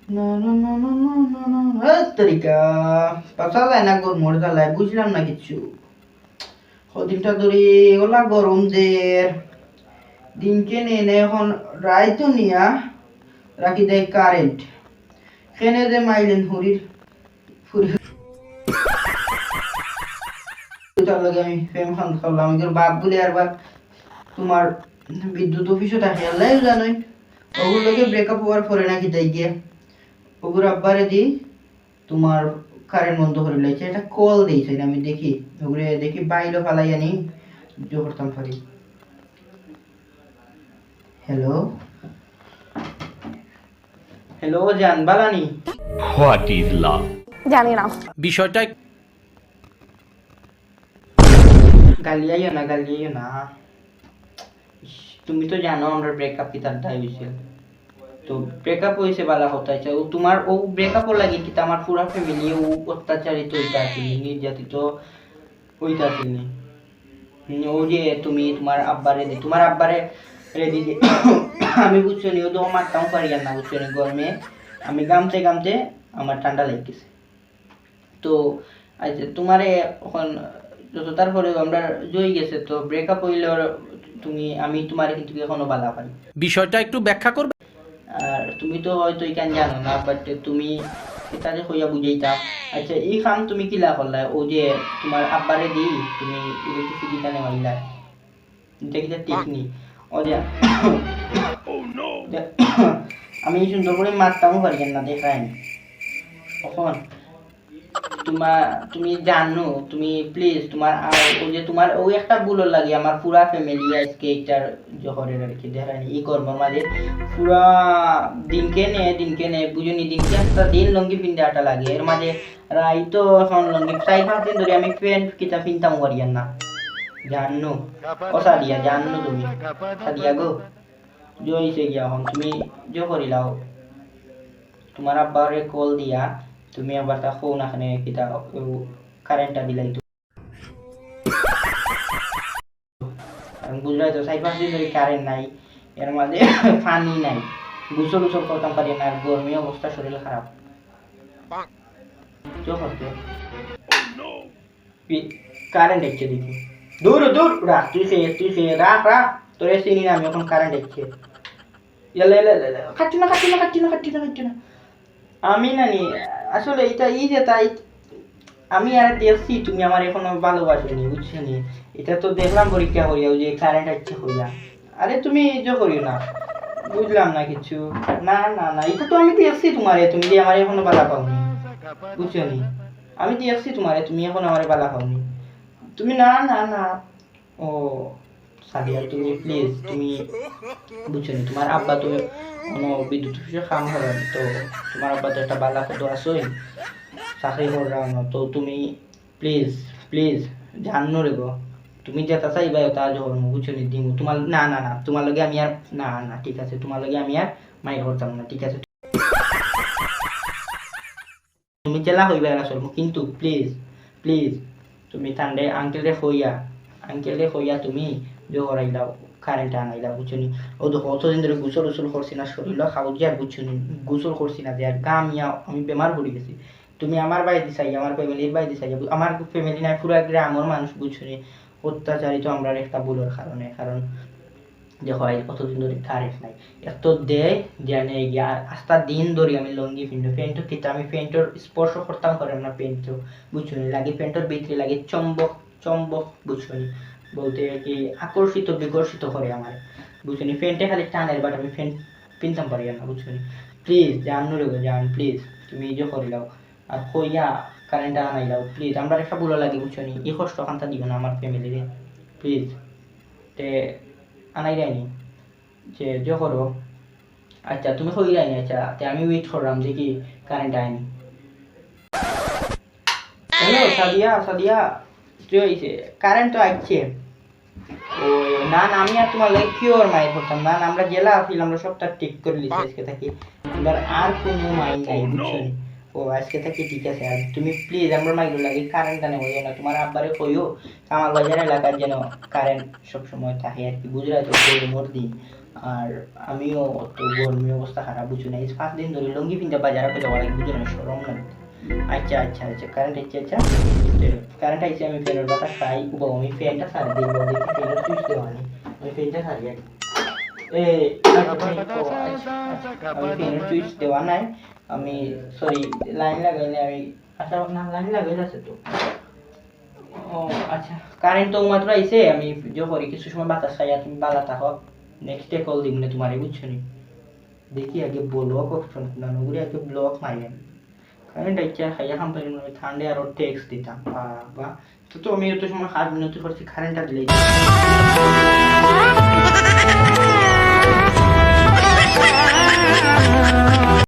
না না না না না না না তরিকা পাতা যায় না গর মরে জ্বালায় বুঝলাম না কিছু কদিনটা ধরে ওলা গরম দের দিনকে নেনে এখন রাইতো নিয়া রাখি দেয় কারেন্ট কেনে যে মাইলেন হুরির ফুরি তার লাগে আমি ফেম খান করলাম আমি বাপ বলে আর বাপ তোমার বিদ্যুৎ অফিসও থাকে আল্লাহ জানোই ওগুলোকে লোকে ব্রেকআপ হওয়ার পরে নাকি দেয় গিয়ে ওগুর আব্বারে দি তোমার কারেন্ট বন্ধ করে লাইছে এটা কল দিয়েছে আমি দেখি ওগুলো দেখি বাইরে ফালাই আনি জো করতাম পারি হ্যালো হ্যালো জান বালানি হোয়াট ইজ লাভ? জানি না। বিষয়টা গালিয়াইও না গালিয়াইও না ইস, তুমি তো জানো আমরা ব্রেকআপ কি তার দায় হয়েছিল তো ব্রেকআপ হয়েছে বালা কথা আছে ও তোমার ও ব্রেকআপ লাগে কি আমার পুরা ফ্যামিলি ও অত্যাচারিত হইতা আছিল নির্যাতিত হইতা আছিল ও যে তুমি তোমার আব্বারে রেডি যে আমি বুঝছো নি ও তো মারতাম পারি না বুঝছো নি গরমে আমি গামতে গামতে আমার ঠান্ডা লেগেছে তো আচ্ছা তোমারে এখন যত তারপরে আমরা জয় গেছে তো ব্রেকআপ হইলে আমি তোমার কিন্তু এখনো বাধা পাই বিষয়টা একটু ব্যাখ্যা করবে? আর তুমি তো হয়তো এখান জানো না বাট তুমি এটা যে হইয়া বুঝাইতা আচ্ছা এই কাম তুমি কিলা করলা ও যে তোমার আব্বারে দি তুমি ইলেকট্রিসিটি টানে মাইলা এটা কি টেকনিক ও যে আমি সুন্দর করে মারতামও পারি না দেখায় এখন তুমি জানো তুমি প্লিজ ও যে তোমার ওই একটা ভুলো লাগে আমার পুরা ফ্যামিলি আজকে এইটার জহরের আর কি দেখায়নি এই কর্ম মাঝে পুরা দিনকে নে বুঝুনি দিনকে একটা দিন লঙ্গি পিনতে আটা লাগে এর মাঝে রাই তো এখন লঙ্গি 4-5 দিন ধরে আমি প্যান্ট কিতা পিনতাম করিয়ান না জানো ও সাদিয়া জানো তুমি সাদিয়া গো জয়সে গিয়া এখন তুমি জো করিলাও তোমার আব্বারে কল দিয়া তুমি আবার তা ফোন এখানে কিতা কারেন্টটা দিলাই তো কারণ বুঝলাই তো 4-5 দিন ধরে কারেন্ট নাই এর মাঝে পানি নাই গোসল করতাম পারি না আর গরমে অবস্থা শরীর খারাপ চো করতে কারেন্ট এসছে দেখি দূর দূর রাখ তুই সে রাখ তোরে চিনি না আমি এখন কারেন্ট এসছে খাচ্ছি না আমি নানি আসলে এটা যে তাই আমি আর দেখছি তুমি আমার এখনো ভালোবাসোনি বুঝছো নি এটা তো দেখলাম পরীক্ষা হইয়া যে কারেন্ট আসছে হইয়া আরে তুমি করিও না বুঝলাম না কিছু না না না এটা তো আমি দেখছি তোমারে তুমি যে আমার এখনো বালা পাওনি বুঝছো নি আমি দেখছি তোমারে তুমি এখন আমার বালা পাওনি তুমি না না না ও সাদিয়া তুমি প্লিজ তুমি বুঝছো নি তোমার আব্বা তো কোনো বিদ্যুৎ অফিসে কাম করেন তো তোমার আব্বা তো একটা বালা কত আসোই চাকরি করাম তো তুমি প্লিজ জানো রে গো তুমি যেটা চাইবা তা যখন বুঝছো নি দিমু তোমার না না না তোমার লগে আমি আর না না ঠিক আছে তোমার লগে আমি আর মাইর করতাম না ঠিক আছে তুমি জেলা হইবা আসল কিন্তু প্লিজ তুমি ঠান্ডে আঙ্কেলে হইয়া তুমি জোহরাই দাও কারেন্ট আনাই দাও বুঝছো নি ও তো কতদিন ধরে গোসল করছি না শরীর খাওয়া আর বুঝছো নি গোসল করছি না যে আর গামিয়া আমি বেমার পড়ে গেছি তুমি আমার বাড়িতে চাই আমার ফ্যামিলির বাড়িতে চাই আমার ফ্যামিলি নাই পুরো গ্রামের মানুষ বুঝছো নি অত্যাচারিত আমরা একটা ভুলের কারণে কারণ যে হয় কতদিন ধরে কারেন্ট নাই এত দেয় জানে গিয়া আস্তা দিন ধরে আমি লঙ্গি প্যান্টও কিন্তু আমি প্যান্টর স্পর্শ করতাম করে না প্যান্টও বুঝছো নি লাগে প্যান্টর ভিতরে লাগে চম্বক বুঝছো নি বলতে কি আকর্ষিত বিকর্ষিত করে আমার বুঝছো নি প্যান্টে খালি টানের বাট আমি প্যান্ট পিনতাম পারি না বুঝছো নি প্লিজ জানো রে জান প্লিজ তুমি যে করে দাও আর কইয়া কারেন্ট আনাই দাও প্লিজ আমরা একটা ভুলো লাগে বুঝছো নি এই কষ্ট কান্তা দিও না আমার ফ্যামিলিরে প্লিজ তে আনাই যায়নি যে করো আচ্ছা তুমি হই যায়নি আচ্ছা তে আমি ওয়েট করলাম যে কি কারেন্ট আয়নি হ্যালো সাদিয়া তুই হইছে কারেন্ট তো আসছে ও না না আমি আর তোমার লাগে কিওর মাইর করতাম না আমরা জেলা আছি আমরা সবটা ঠিক করে লিখি আজকে থাকি এবার আর কোনো মাইন নাই বুঝছো ও আজকে থাকি ঠিক আছে আর তুমি প্লিজ আমরা মাইগুলো লাগে কারেন্টটা নেবো না তোমার আব্বারে কইও আমার বাজার এলাকার যেন কারেন্ট সব সময় থাকে আর কি বুঝলে তো গরমের দিন আর আমিও অত গরমি অবস্থা খারাপ বুঝছো না, এই 5 দিন ধরে লুঙ্গি পিন্ধা বাজারে করে যাওয়া লাগে বুঝছো না, শরম না। আচ্ছা আচ্ছা আচ্ছা কারেন্ট আচ্ছা আচ্ছা কারেন্ট আইছে, আমি ফ্যানের বাতাস খাই, আমি ফ্যানটা ছাড় দিব, দেখি ফ্যানের সুইচ দেওয়া নেই, আমি ফ্যানটা ছাড়ি আগে। আমি ফ্যানের সুইচ দেওয়া নাই, আমি সরি লাইন লাগাইলে আমি, আচ্ছা না লাইন লাগাইলে আছে তো। ও আচ্ছা কারেন্ট তো মাত্র আইছে, আমি ভিডিও করি কিছু সময় বাতাস খাই, আর তুমি বালা থাকো, নেক্সট ডে কল দিব না তোমারে বুঝছো নি। দেখি আগে ব্লক অপশন কোন ঘুরে আগে ব্লক মারিলেন, কারেন্ট আইছে খাইয়া খাম পারি না, ঠান্ডা আরো টেক্সট দিতাম বাবা। তো আমি এত সময় 7 মিনিট করছি, কারেন্টটা দিলেই